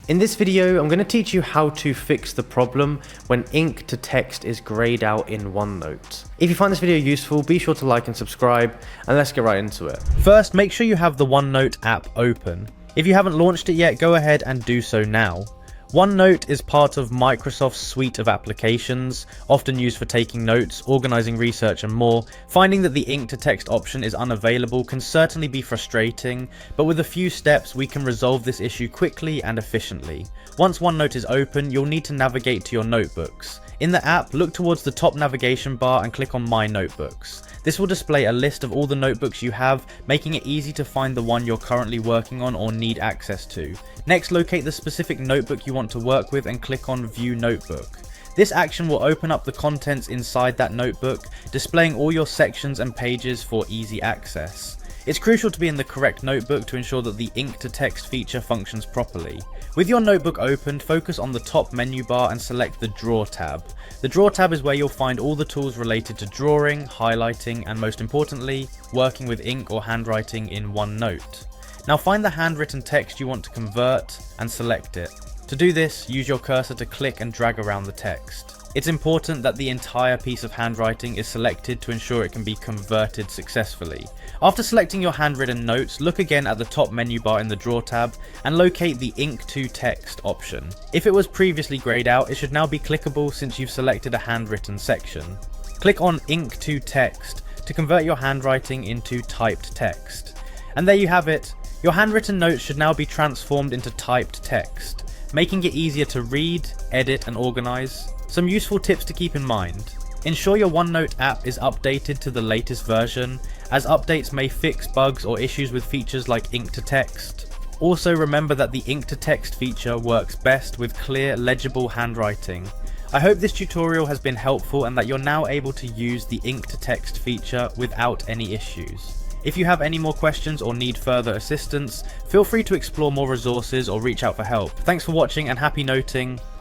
In this video, I'm going to teach you how to fix the problem when ink to text is grayed out in OneNote. If you find this video useful, be sure to like and subscribe, and let's get right into it. First, make sure you have the OneNote app open. If you haven't launched it yet, go ahead and do so now. OneNote is part of Microsoft's suite of applications, often used for taking notes, organizing research and more. Finding that the ink to text option is unavailable can certainly be frustrating, but with a few steps we can resolve this issue quickly and efficiently. Once OneNote is open, you'll need to navigate to your notebooks. In the app, look towards the top navigation bar and click on My Notebooks. This will display a list of all the notebooks you have, making it easy to find the one you're currently working on or need access to. Next, locate the specific notebook you want to work with and click on View Notebook. This action will open up the contents inside that notebook, displaying all your sections and pages for easy access. It's crucial to be in the correct notebook to ensure that the ink to text feature functions properly. With your notebook opened, focus on the top menu bar and select the Draw tab. The Draw tab is where you'll find all the tools related to drawing, highlighting, and most importantly, working with ink or handwriting in OneNote. Now find the handwritten text you want to convert and select it. To do this, use your cursor to click and drag around the text. It's important that the entire piece of handwriting is selected to ensure it can be converted successfully. After selecting your handwritten notes, look again at the top menu bar in the Draw tab and locate the Ink to Text option. If it was previously grayed out, it should now be clickable since you've selected a handwritten section. Click on Ink to Text to convert your handwriting into typed text. And there you have it. Your handwritten notes should now be transformed into typed text, making it easier to read, edit and organize. Some useful tips to keep in mind. Ensure your OneNote app is updated to the latest version, as updates may fix bugs or issues with features like ink to text. Also remember that the ink to text feature works best with clear, legible handwriting. I hope this tutorial has been helpful and that you're now able to use the ink to text feature without any issues. If you have any more questions or need further assistance, feel free to explore more resources or reach out for help. Thanks for watching and happy noting.